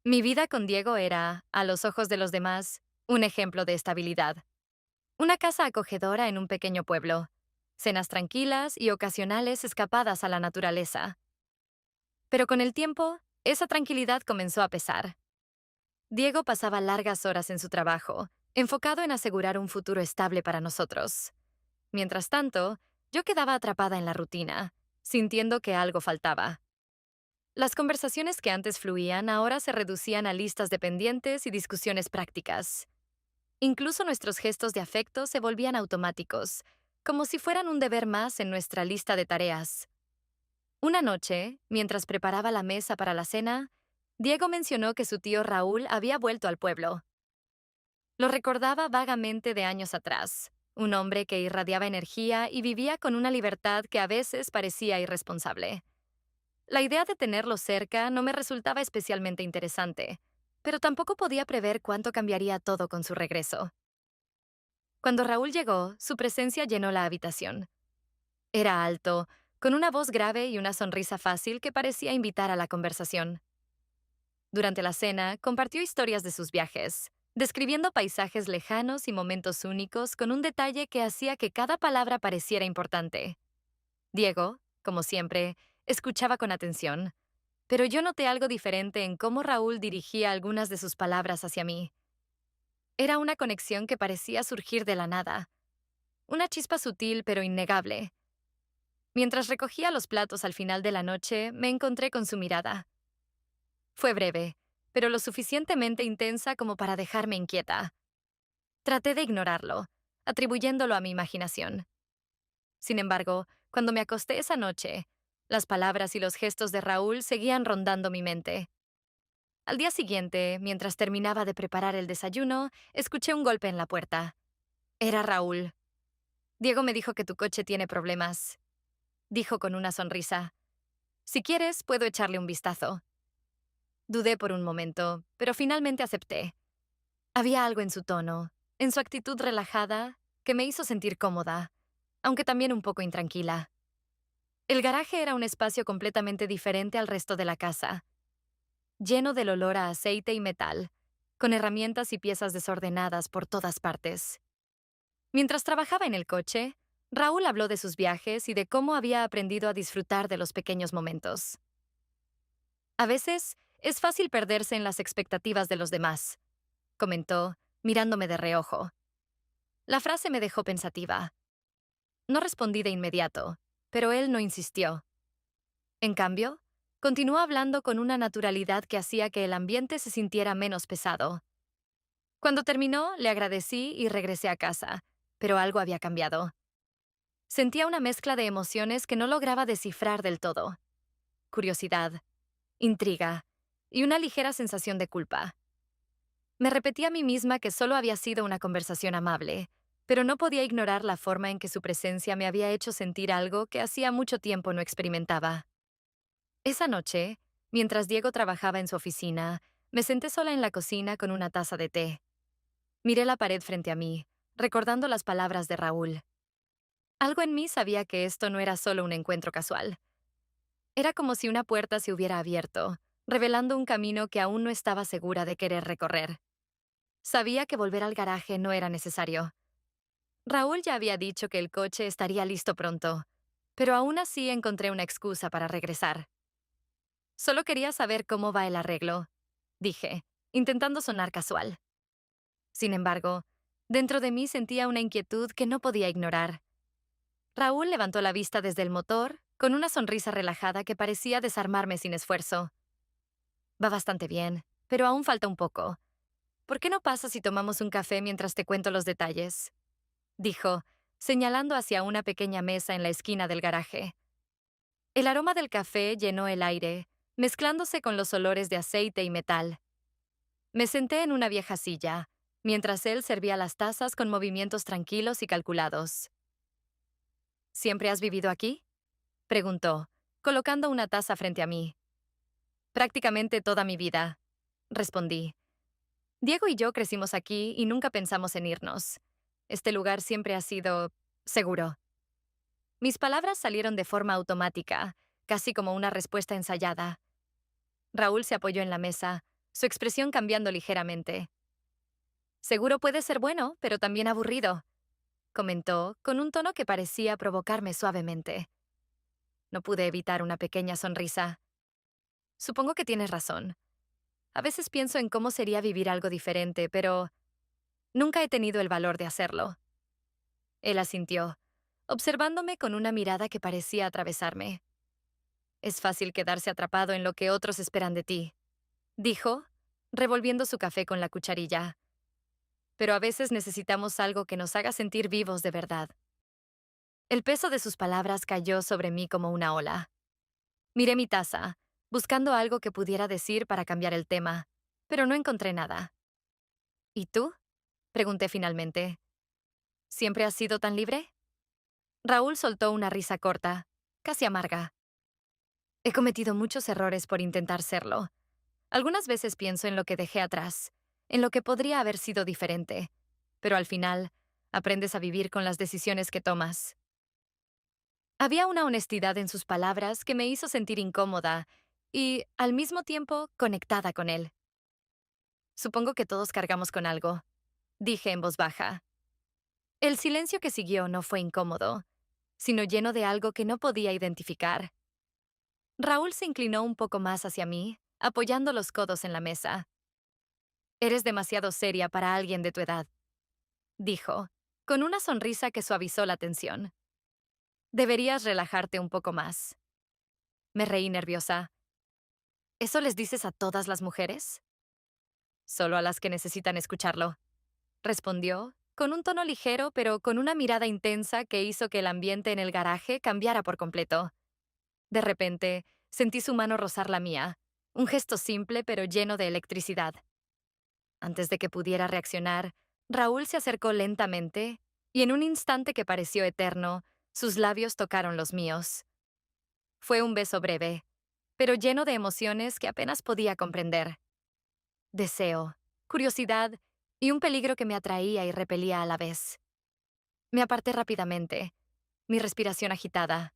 Mi vida con Diego era, a los ojos de los demás, un ejemplo de estabilidad. Una casa acogedora en un pequeño pueblo, cenas tranquilas y ocasionales escapadas a la naturaleza. Pero con el tiempo, esa tranquilidad comenzó a pesar. Diego pasaba largas horas en su trabajo, enfocado en asegurar un futuro estable para nosotros. Mientras tanto, yo quedaba atrapada en la rutina, sintiendo que algo faltaba. Las conversaciones que antes fluían ahora se reducían a listas de pendientes y discusiones prácticas. Incluso nuestros gestos de afecto se volvían automáticos, como si fueran un deber más en nuestra lista de tareas. Una noche, mientras preparaba la mesa para la cena, Diego mencionó que su tío Raúl había vuelto al pueblo. Lo recordaba vagamente de años atrás, un hombre que irradiaba energía y vivía con una libertad que a veces parecía irresponsable. La idea de tenerlo cerca no me resultaba especialmente interesante, pero tampoco podía prever cuánto cambiaría todo con su regreso. Cuando Raúl llegó, su presencia llenó la habitación. Era alto, con una voz grave y una sonrisa fácil que parecía invitar a la conversación. Durante la cena, compartió historias de sus viajes, describiendo paisajes lejanos y momentos únicos con un detalle que hacía que cada palabra pareciera importante. Diego, como siempre, escuchaba con atención, pero yo noté algo diferente en cómo Raúl dirigía algunas de sus palabras hacia mí. Era una conexión que parecía surgir de la nada, una chispa sutil pero innegable. Mientras recogía los platos al final de la noche, me encontré con su mirada. Fue breve, pero lo suficientemente intensa como para dejarme inquieta. Traté de ignorarlo, atribuyéndolo a mi imaginación. Sin embargo, cuando me acosté esa noche, las palabras y los gestos de Raúl seguían rondando mi mente. Al día siguiente, mientras terminaba de preparar el desayuno, escuché un golpe en la puerta. Era Raúl. Diego me dijo que tu coche tiene problemas, dijo con una sonrisa. Si quieres, puedo echarle un vistazo. Dudé por un momento, pero finalmente acepté. Había algo en su tono, en su actitud relajada, que me hizo sentir cómoda, aunque también un poco intranquila. El garaje era un espacio completamente diferente al resto de la casa, lleno del olor a aceite y metal, con herramientas y piezas desordenadas por todas partes. Mientras trabajaba en el coche, Raúl habló de sus viajes y de cómo había aprendido a disfrutar de los pequeños momentos. A veces, es fácil perderse en las expectativas de los demás, comentó, mirándome de reojo. La frase me dejó pensativa. No respondí de inmediato, pero él no insistió. En cambio, continuó hablando con una naturalidad que hacía que el ambiente se sintiera menos pesado. Cuando terminó, le agradecí y regresé a casa, pero algo había cambiado. Sentía una mezcla de emociones que no lograba descifrar del todo. Curiosidad, intriga y una ligera sensación de culpa. Me repetí a mí misma que solo había sido una conversación amable, pero no podía ignorar la forma en que su presencia me había hecho sentir algo que hacía mucho tiempo no experimentaba. Esa noche, mientras Diego trabajaba en su oficina, me senté sola en la cocina con una taza de té. Miré la pared frente a mí, recordando las palabras de Raúl. Algo en mí sabía que esto no era solo un encuentro casual. Era como si una puerta se hubiera abierto, revelando un camino que aún no estaba segura de querer recorrer. Sabía que volver al garaje no era necesario. Raúl ya había dicho que el coche estaría listo pronto, pero aún así encontré una excusa para regresar. Solo quería saber cómo va el arreglo, dije, intentando sonar casual. Sin embargo, dentro de mí sentía una inquietud que no podía ignorar. Raúl levantó la vista desde el motor, con una sonrisa relajada que parecía desarmarme sin esfuerzo. Va bastante bien, pero aún falta un poco. ¿Por qué no pasa si tomamos un café mientras te cuento los detalles? Dijo, señalando hacia una pequeña mesa en la esquina del garaje. El aroma del café llenó el aire, mezclándose con los olores de aceite y metal. Me senté en una vieja silla, mientras él servía las tazas con movimientos tranquilos y calculados. ¿Siempre has vivido aquí? Preguntó, colocando una taza frente a mí. Prácticamente toda mi vida, respondí. Diego y yo crecimos aquí y nunca pensamos en irnos. Este lugar siempre ha sido seguro. Mis palabras salieron de forma automática, casi como una respuesta ensayada. Raúl se apoyó en la mesa, su expresión cambiando ligeramente. Seguro puede ser bueno, pero también aburrido, comentó, con un tono que parecía provocarme suavemente. No pude evitar una pequeña sonrisa. Supongo que tienes razón. A veces pienso en cómo sería vivir algo diferente, pero nunca he tenido el valor de hacerlo. Él asintió, observándome con una mirada que parecía atravesarme. Es fácil quedarse atrapado en lo que otros esperan de ti, dijo, revolviendo su café con la cucharilla. Pero a veces necesitamos algo que nos haga sentir vivos de verdad. El peso de sus palabras cayó sobre mí como una ola. Miré mi taza, buscando algo que pudiera decir para cambiar el tema, pero no encontré nada. ¿Y tú? Pregunté finalmente. ¿Siempre has sido tan libre? Raúl soltó una risa corta, casi amarga. He cometido muchos errores por intentar serlo. Algunas veces pienso en lo que dejé atrás, en lo que podría haber sido diferente, pero al final, aprendes a vivir con las decisiones que tomas. Había una honestidad en sus palabras que me hizo sentir incómoda y, al mismo tiempo, conectada con él. Supongo que todos cargamos con algo, dije en voz baja. El silencio que siguió no fue incómodo, sino lleno de algo que no podía identificar. Raúl se inclinó un poco más hacia mí, apoyando los codos en la mesa. Eres demasiado seria para alguien de tu edad, dijo, con una sonrisa que suavizó la tensión. Deberías relajarte un poco más. Me reí nerviosa. ¿Eso les dices a todas las mujeres? Solo a las que necesitan escucharlo, respondió, con un tono ligero pero con una mirada intensa que hizo que el ambiente en el garaje cambiara por completo. De repente, sentí su mano rozar la mía, un gesto simple pero lleno de electricidad. Antes de que pudiera reaccionar, Raúl se acercó lentamente y en un instante que pareció eterno, sus labios tocaron los míos. Fue un beso breve, pero lleno de emociones que apenas podía comprender. Deseo, curiosidad y un peligro que me atraía y repelía a la vez. Me aparté rápidamente, mi respiración agitada.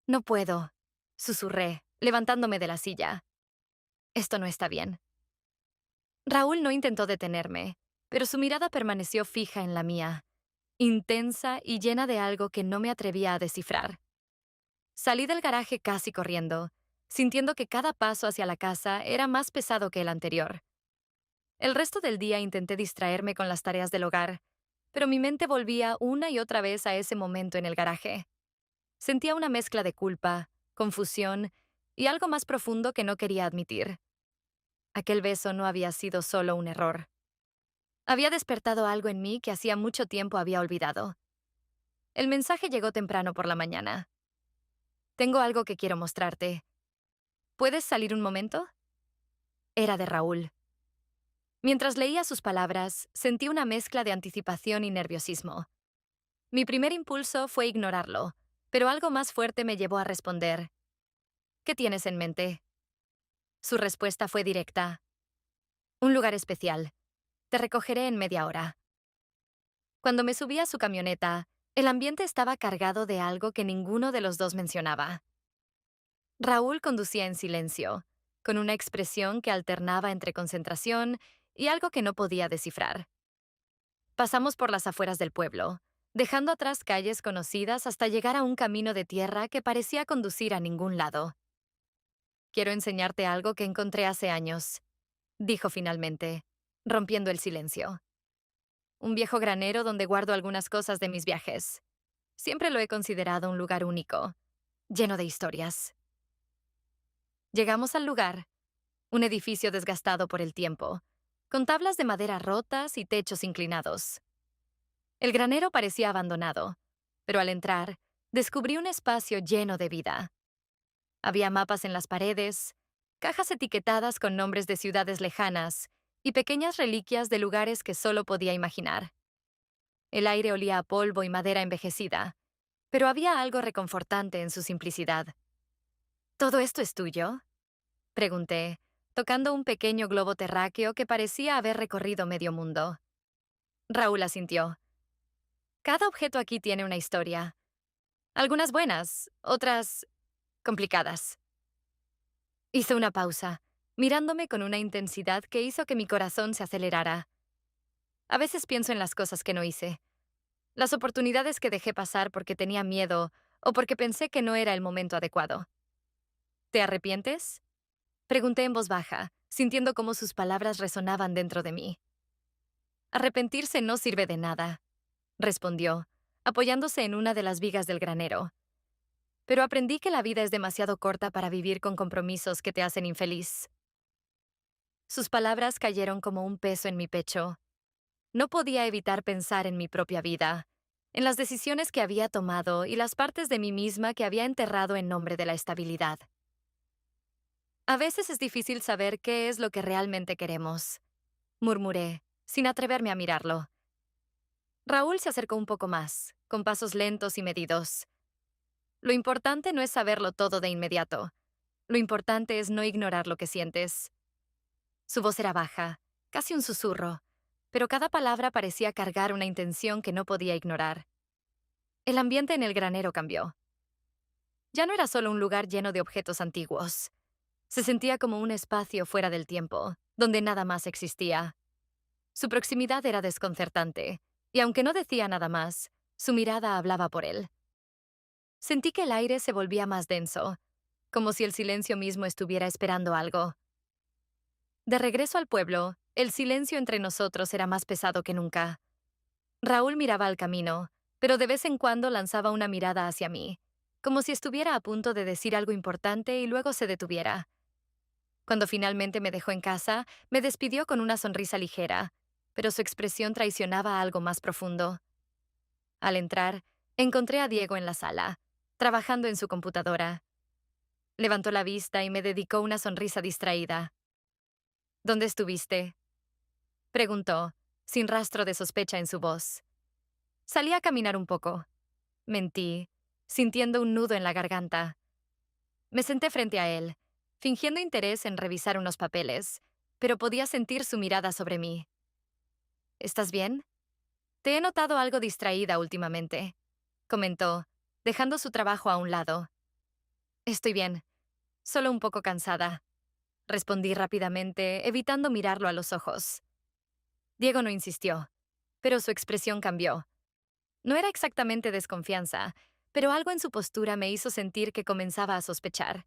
No puedo, susurré, levantándome de la silla. Esto no está bien. Raúl no intentó detenerme, pero su mirada permaneció fija en la mía, intensa y llena de algo que no me atrevía a descifrar. Salí del garaje casi corriendo, sintiendo que cada paso hacia la casa era más pesado que el anterior. El resto del día intenté distraerme con las tareas del hogar, pero mi mente volvía una y otra vez a ese momento en el garaje. Sentía una mezcla de culpa, confusión y algo más profundo que no quería admitir. Aquel beso no había sido solo un error. Había despertado algo en mí que hacía mucho tiempo había olvidado. El mensaje llegó temprano por la mañana. Tengo algo que quiero mostrarte. ¿Puedes salir un momento? Era de Raúl. Mientras leía sus palabras, sentí una mezcla de anticipación y nerviosismo. Mi primer impulso fue ignorarlo, pero algo más fuerte me llevó a responder. ¿Qué tienes en mente? Su respuesta fue directa. Un lugar especial. Te recogeré en media hora. Cuando me subí a su camioneta, el ambiente estaba cargado de algo que ninguno de los dos mencionaba. Raúl conducía en silencio, con una expresión que alternaba entre concentración y algo que no podía descifrar. Pasamos por las afueras del pueblo, dejando atrás calles conocidas hasta llegar a un camino de tierra que parecía conducir a ningún lado. Quiero enseñarte algo que encontré hace años, dijo finalmente, rompiendo el silencio. Un viejo granero donde guardo algunas cosas de mis viajes. Siempre lo he considerado un lugar único, lleno de historias. Llegamos al lugar, un edificio desgastado por el tiempo, con tablas de madera rotas y techos inclinados. El granero parecía abandonado, pero al entrar, descubrí un espacio lleno de vida. Había mapas en las paredes, cajas etiquetadas con nombres de ciudades lejanas y pequeñas reliquias de lugares que solo podía imaginar. El aire olía a polvo y madera envejecida, pero había algo reconfortante en su simplicidad. ¿Todo esto es tuyo?, pregunté, tocando un pequeño globo terráqueo que parecía haber recorrido medio mundo. Raúl asintió. Cada objeto aquí tiene una historia. Algunas buenas, otras complicadas. Hizo una pausa, mirándome con una intensidad que hizo que mi corazón se acelerara. A veces pienso en las cosas que no hice, las oportunidades que dejé pasar porque tenía miedo o porque pensé que no era el momento adecuado. ¿Te arrepientes? Pregunté en voz baja, sintiendo cómo sus palabras resonaban dentro de mí. Arrepentirse no sirve de nada, respondió, apoyándose en una de las vigas del granero. Pero aprendí que la vida es demasiado corta para vivir con compromisos que te hacen infeliz. Sus palabras cayeron como un peso en mi pecho. No podía evitar pensar en mi propia vida, en las decisiones que había tomado y las partes de mí misma que había enterrado en nombre de la estabilidad. A veces es difícil saber qué es lo que realmente queremos, murmuré, sin atreverme a mirarlo. Raúl se acercó un poco más, con pasos lentos y medidos. Lo importante no es saberlo todo de inmediato. Lo importante es no ignorar lo que sientes. Su voz era baja, casi un susurro, pero cada palabra parecía cargar una intención que no podía ignorar. El ambiente en el granero cambió. Ya no era solo un lugar lleno de objetos antiguos. Se sentía como un espacio fuera del tiempo, donde nada más existía. Su proximidad era desconcertante, y aunque no decía nada más, su mirada hablaba por él. Sentí que el aire se volvía más denso, como si el silencio mismo estuviera esperando algo. De regreso al pueblo, el silencio entre nosotros era más pesado que nunca. Raúl miraba al camino, pero de vez en cuando lanzaba una mirada hacia mí, como si estuviera a punto de decir algo importante y luego se detuviera. Cuando finalmente me dejó en casa, me despidió con una sonrisa ligera, pero su expresión traicionaba algo más profundo. Al entrar, encontré a Diego en la sala, trabajando en su computadora. Levantó la vista y me dedicó una sonrisa distraída. ¿Dónde estuviste? Preguntó, sin rastro de sospecha en su voz. Salí a caminar un poco. Mentí, sintiendo un nudo en la garganta. Me senté frente a él, fingiendo interés en revisar unos papeles, pero podía sentir su mirada sobre mí. ¿Estás bien? Te he notado algo distraída últimamente, comentó, dejando su trabajo a un lado. Estoy bien, solo un poco cansada, respondí rápidamente, evitando mirarlo a los ojos. Diego no insistió, pero su expresión cambió. No era exactamente desconfianza, pero algo en su postura me hizo sentir que comenzaba a sospechar.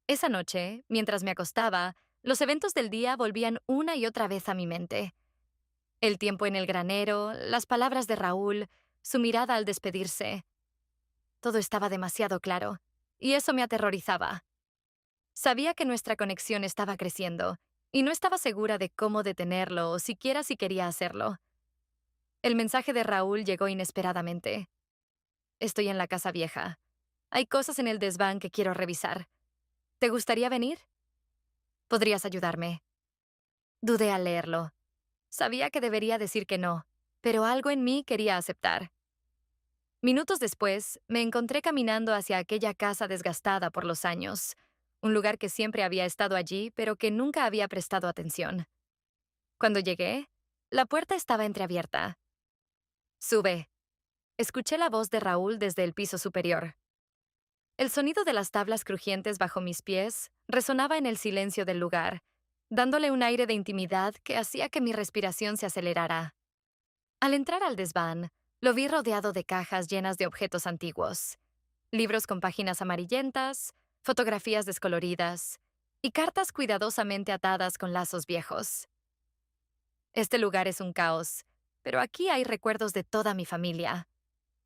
Esa noche, mientras me acostaba, los eventos del día volvían una y otra vez a mi mente. El tiempo en el granero, las palabras de Raúl, su mirada al despedirse. Todo estaba demasiado claro, y eso me aterrorizaba. Sabía que nuestra conexión estaba creciendo, y no estaba segura de cómo detenerlo o siquiera si quería hacerlo. El mensaje de Raúl llegó inesperadamente. Estoy en la casa vieja. Hay cosas en el desván que quiero revisar. ¿Te gustaría venir? Podrías ayudarme. Dudé al leerlo. Sabía que debería decir que no, pero algo en mí quería aceptar. Minutos después, me encontré caminando hacia aquella casa desgastada por los años, un lugar que siempre había estado allí, pero que nunca había prestado atención. Cuando llegué, la puerta estaba entreabierta. Sube. Escuché la voz de Raúl desde el piso superior. El sonido de las tablas crujientes bajo mis pies resonaba en el silencio del lugar, dándole un aire de intimidad que hacía que mi respiración se acelerara. Al entrar al desván, lo vi rodeado de cajas llenas de objetos antiguos, libros con páginas amarillentas, fotografías descoloridas y cartas cuidadosamente atadas con lazos viejos. Este lugar es un caos, pero aquí hay recuerdos de toda mi familia,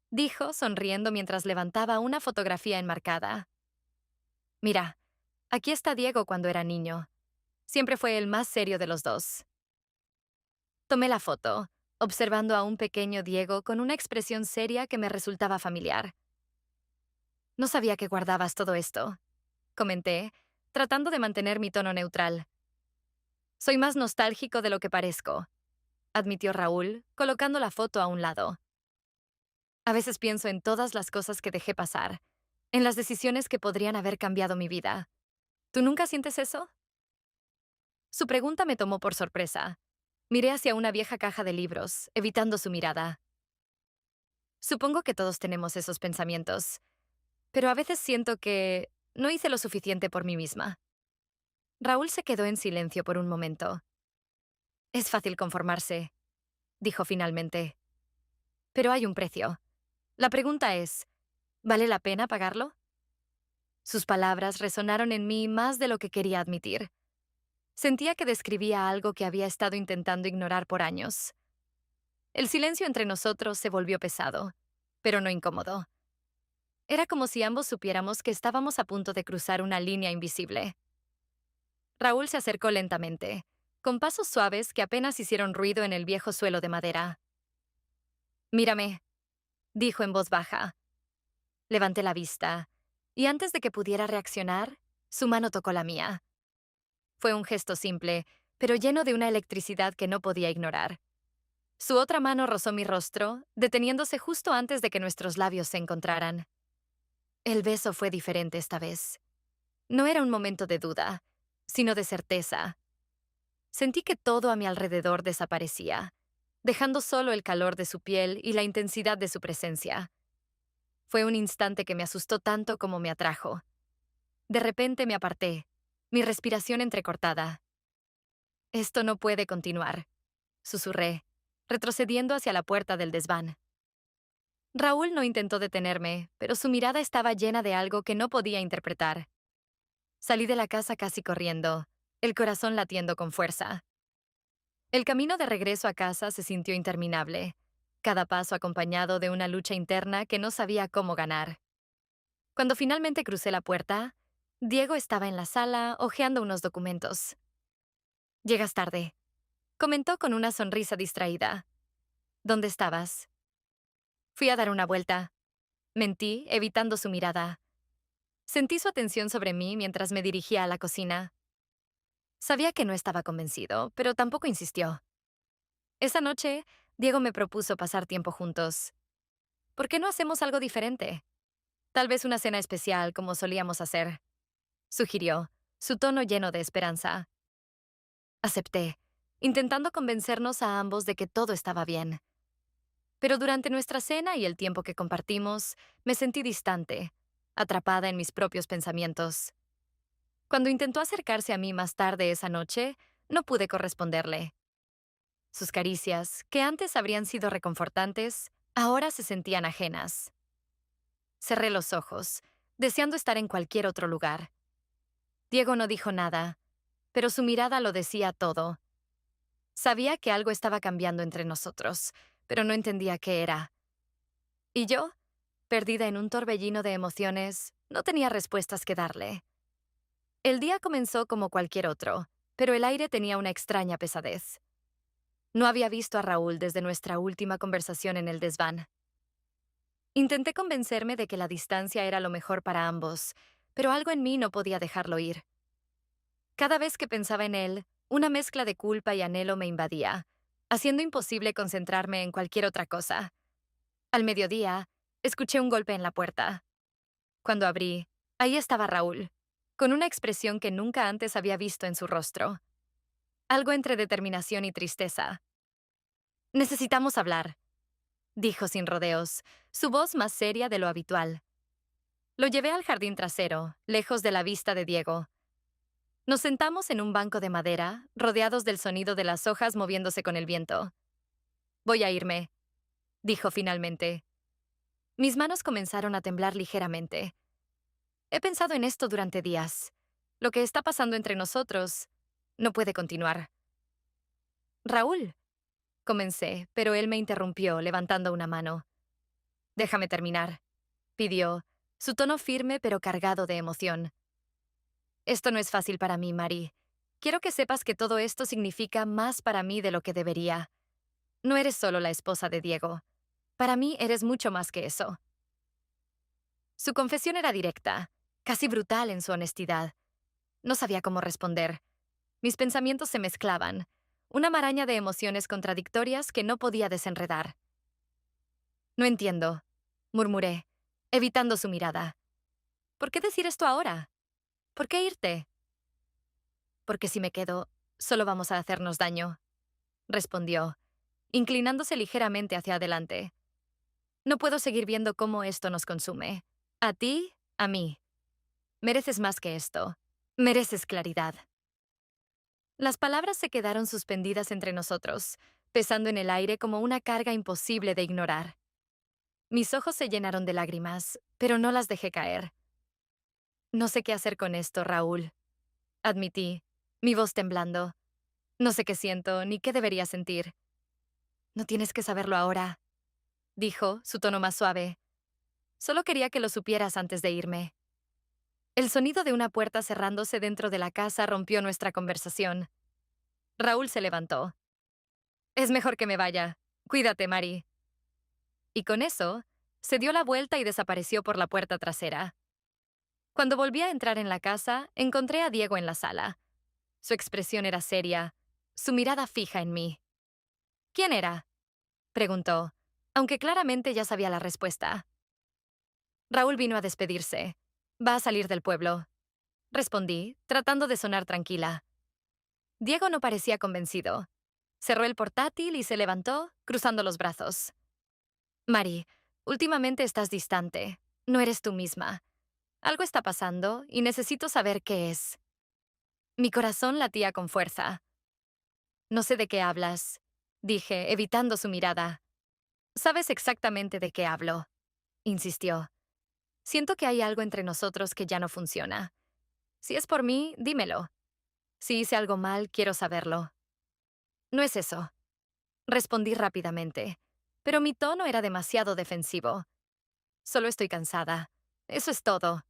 dijo, sonriendo mientras levantaba una fotografía enmarcada. Mira, aquí está Diego cuando era niño. Siempre fue el más serio de los dos. Tomé la foto, observando a un pequeño Diego con una expresión seria que me resultaba familiar. No sabía que guardabas todo esto, comenté, tratando de mantener mi tono neutral. Soy más nostálgico de lo que parezco, admitió Raúl, colocando la foto a un lado. A veces pienso en todas las cosas que dejé pasar, en las decisiones que podrían haber cambiado mi vida. ¿Tú nunca sientes eso? Su pregunta me tomó por sorpresa. Miré hacia una vieja caja de libros, evitando su mirada. Supongo que todos tenemos esos pensamientos, pero a veces siento que no hice lo suficiente por mí misma. Raúl se quedó en silencio por un momento. Es fácil conformarse, dijo finalmente. Pero hay un precio. La pregunta es, ¿vale la pena pagarlo? Sus palabras resonaron en mí más de lo que quería admitir. Sentía que describía algo que había estado intentando ignorar por años. El silencio entre nosotros se volvió pesado, pero no incómodo. Era como si ambos supiéramos que estábamos a punto de cruzar una línea invisible. Raúl se acercó lentamente, con pasos suaves que apenas hicieron ruido en el viejo suelo de madera. Mírame, dijo en voz baja. Levanté la vista, y antes de que pudiera reaccionar, su mano tocó la mía. Fue un gesto simple, pero lleno de una electricidad que no podía ignorar. Su otra mano rozó mi rostro, deteniéndose justo antes de que nuestros labios se encontraran. El beso fue diferente esta vez. No era un momento de duda, sino de certeza. Sentí que todo a mi alrededor desaparecía, dejando solo el calor de su piel y la intensidad de su presencia. Fue un instante que me asustó tanto como me atrajo. De repente me aparté, mi respiración entrecortada. Esto no puede continuar, susurré, retrocediendo hacia la puerta del desván. Raúl no intentó detenerme, pero su mirada estaba llena de algo que no podía interpretar. Salí de la casa casi corriendo, el corazón latiendo con fuerza. El camino de regreso a casa se sintió interminable, cada paso acompañado de una lucha interna que no sabía cómo ganar. Cuando finalmente crucé la puerta, Diego estaba en la sala hojeando unos documentos. Llegas tarde, comentó con una sonrisa distraída. ¿Dónde estabas? Fui a dar una vuelta. Mentí, evitando su mirada. Sentí su atención sobre mí mientras me dirigía a la cocina. Sabía que no estaba convencido, pero tampoco insistió. Esa noche, Diego me propuso pasar tiempo juntos. ¿Por qué no hacemos algo diferente? Tal vez una cena especial como solíamos hacer, sugirió, su tono lleno de esperanza. Acepté, intentando convencernos a ambos de que todo estaba bien. Pero durante nuestra cena y el tiempo que compartimos, me sentí distante, atrapada en mis propios pensamientos. Cuando intentó acercarse a mí más tarde esa noche, no pude corresponderle. Sus caricias, que antes habrían sido reconfortantes, ahora se sentían ajenas. Cerré los ojos, deseando estar en cualquier otro lugar. Diego no dijo nada, pero su mirada lo decía todo. Sabía que algo estaba cambiando entre nosotros, pero no entendía qué era. Y yo, perdida en un torbellino de emociones, no tenía respuestas que darle. El día comenzó como cualquier otro, pero el aire tenía una extraña pesadez. No había visto a Raúl desde nuestra última conversación en el desván. Intenté convencerme de que la distancia era lo mejor para ambos, pero algo en mí no podía dejarlo ir. Cada vez que pensaba en él, una mezcla de culpa y anhelo me invadía, haciendo imposible concentrarme en cualquier otra cosa. Al mediodía, escuché un golpe en la puerta. Cuando abrí, ahí estaba Raúl, con una expresión que nunca antes había visto en su rostro. Algo entre determinación y tristeza. Necesitamos hablar, dijo sin rodeos, su voz más seria de lo habitual. Lo llevé al jardín trasero, lejos de la vista de Diego. Nos sentamos en un banco de madera, rodeados del sonido de las hojas moviéndose con el viento. Voy a irme, dijo finalmente. Mis manos comenzaron a temblar ligeramente. He pensado en esto durante días. Lo que está pasando entre nosotros no puede continuar. Raúl, comencé, pero él me interrumpió, levantando una mano. Déjame terminar, pidió, su tono firme pero cargado de emoción. Esto no es fácil para mí, Mari. Quiero que sepas que todo esto significa más para mí de lo que debería. No eres solo la esposa de Diego. Para mí eres mucho más que eso. Su confesión era directa, casi brutal en su honestidad. No sabía cómo responder. Mis pensamientos se mezclaban, una maraña de emociones contradictorias que no podía desenredar. No entiendo, murmuré, evitando su mirada. ¿Por qué decir esto ahora? ¿Por qué irte? Porque si me quedo, solo vamos a hacernos daño, respondió, inclinándose ligeramente hacia adelante. No puedo seguir viendo cómo esto nos consume. A ti, a mí. Mereces más que esto. Mereces claridad. Las palabras se quedaron suspendidas entre nosotros, pesando en el aire como una carga imposible de ignorar. Mis ojos se llenaron de lágrimas, pero no las dejé caer. No sé qué hacer con esto, Raúl, admití, mi voz temblando. No sé qué siento ni qué debería sentir. No tienes que saberlo ahora, dijo, su tono más suave. Solo quería que lo supieras antes de irme. El sonido de una puerta cerrándose dentro de la casa rompió nuestra conversación. Raúl se levantó. Es mejor que me vaya. Cuídate, Mari. Y con eso, se dio la vuelta y desapareció por la puerta trasera. Cuando volví a entrar en la casa, encontré a Diego en la sala. Su expresión era seria, su mirada fija en mí. ¿Quién era?, preguntó, aunque claramente ya sabía la respuesta. Raúl vino a despedirse. Va a salir del pueblo, respondí, tratando de sonar tranquila. Diego no parecía convencido. Cerró el portátil y se levantó, cruzando los brazos. Mari, últimamente estás distante. No eres tú misma. Algo está pasando y necesito saber qué es. Mi corazón latía con fuerza. No sé de qué hablas, dije, evitando su mirada. Sabes exactamente de qué hablo, insistió. Siento que hay algo entre nosotros que ya no funciona. Si es por mí, dímelo. Si hice algo mal, quiero saberlo. No es eso, respondí rápidamente, pero mi tono era demasiado defensivo. Solo estoy cansada. Eso es todo.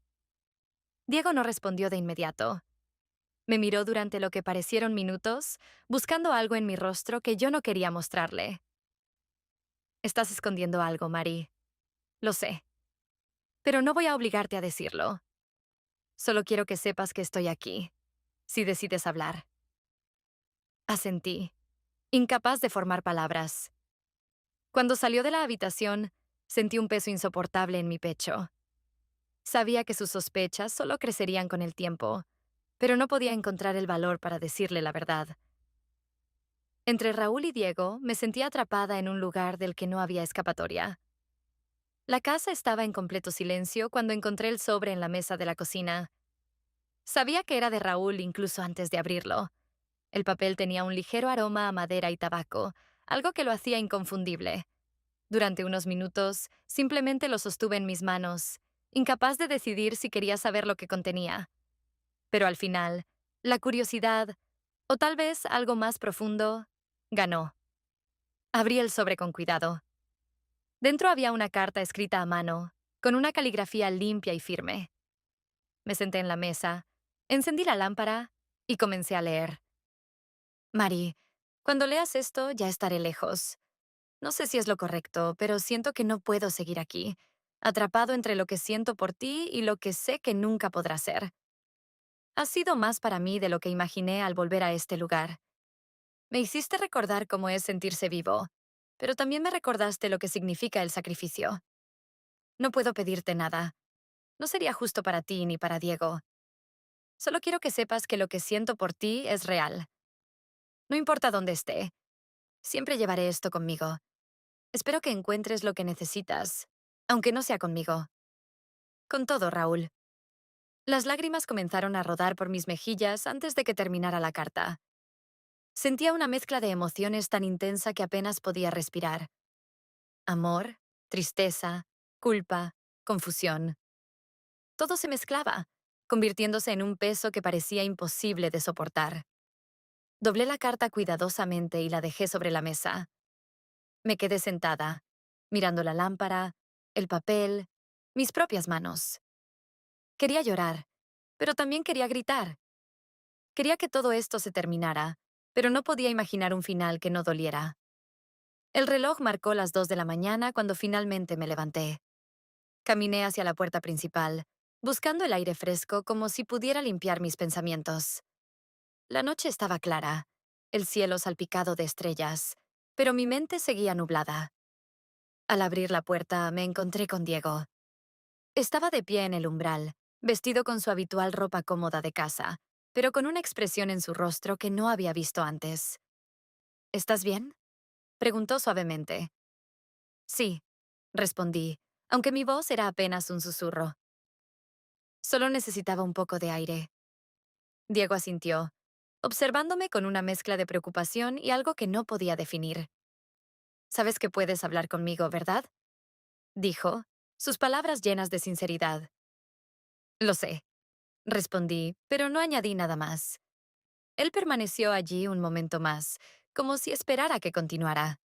Diego no respondió de inmediato. Me miró durante lo que parecieron minutos, buscando algo en mi rostro que yo no quería mostrarle. Estás escondiendo algo, Mari. Lo sé. Pero no voy a obligarte a decirlo. Solo quiero que sepas que estoy aquí, si decides hablar. Asentí, incapaz de formar palabras. Cuando salió de la habitación, sentí un peso insoportable en mi pecho. Sabía que sus sospechas solo crecerían con el tiempo, pero no podía encontrar el valor para decirle la verdad. Entre Raúl y Diego, me sentía atrapada en un lugar del que no había escapatoria. La casa estaba en completo silencio cuando encontré el sobre en la mesa de la cocina. Sabía que era de Raúl incluso antes de abrirlo. El papel tenía un ligero aroma a madera y tabaco, algo que lo hacía inconfundible. Durante unos minutos, simplemente lo sostuve en mis manos, incapaz de decidir si quería saber lo que contenía. Pero al final, la curiosidad, o tal vez algo más profundo, ganó. Abrí el sobre con cuidado. Dentro había una carta escrita a mano, con una caligrafía limpia y firme. Me senté en la mesa, encendí la lámpara y comencé a leer. Mari, cuando leas esto ya estaré lejos. No sé si es lo correcto, pero siento que no puedo seguir aquí, atrapado entre lo que siento por ti y lo que sé que nunca podrá ser. Has sido más para mí de lo que imaginé al volver a este lugar. Me hiciste recordar cómo es sentirse vivo, pero también me recordaste lo que significa el sacrificio. No puedo pedirte nada. No sería justo para ti ni para Diego. Solo quiero que sepas que lo que siento por ti es real. No importa dónde esté, siempre llevaré esto conmigo. Espero que encuentres lo que necesitas, aunque no sea conmigo. Con todo, Raúl. Las lágrimas comenzaron a rodar por mis mejillas antes de que terminara la carta. Sentía una mezcla de emociones tan intensa que apenas podía respirar. Amor, tristeza, culpa, confusión. Todo se mezclaba, convirtiéndose en un peso que parecía imposible de soportar. Doblé la carta cuidadosamente y la dejé sobre la mesa. Me quedé sentada, mirando la lámpara, el papel, mis propias manos. Quería llorar, pero también quería gritar. Quería que todo esto se terminara, pero no podía imaginar un final que no doliera. El reloj marcó las 2 de la mañana cuando finalmente me levanté. Caminé hacia la puerta principal, buscando el aire fresco como si pudiera limpiar mis pensamientos. La noche estaba clara, el cielo salpicado de estrellas, pero mi mente seguía nublada. Al abrir la puerta me encontré con Diego. Estaba de pie en el umbral, vestido con su habitual ropa cómoda de casa, pero con una expresión en su rostro que no había visto antes. ¿Estás bien?, preguntó suavemente. Sí, respondí, aunque mi voz era apenas un susurro. Solo necesitaba un poco de aire. Diego asintió. observándome con una mezcla de preocupación y algo que no podía definir. Sabes que puedes hablar conmigo, ¿verdad? Dijo, sus palabras llenas de sinceridad. Lo sé, respondí, pero no añadí nada más. Él permaneció allí un momento más, como si esperara que continuara.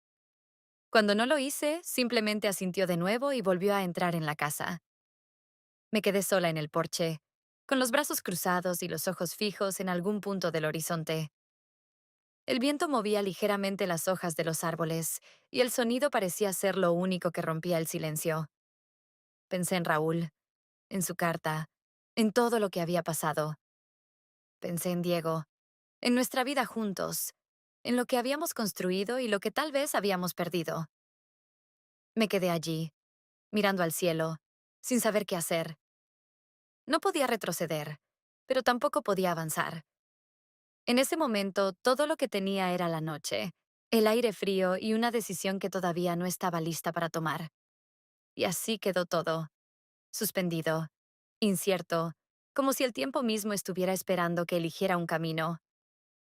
Cuando no lo hice, simplemente asintió de nuevo y volvió a entrar en la casa. Me quedé sola en el porche, con los brazos cruzados y los ojos fijos en algún punto del horizonte. El viento movía ligeramente las hojas de los árboles, y el sonido parecía ser lo único que rompía el silencio. Pensé en Raúl, en su carta, en todo lo que había pasado. Pensé en Diego, en nuestra vida juntos, en lo que habíamos construido y lo que tal vez habíamos perdido. Me quedé allí, mirando al cielo, sin saber qué hacer. No podía retroceder, pero tampoco podía avanzar. En ese momento, todo lo que tenía era la noche, el aire frío y una decisión que todavía no estaba lista para tomar. Y así quedó todo, suspendido, incierto, como si el tiempo mismo estuviera esperando que eligiera un camino.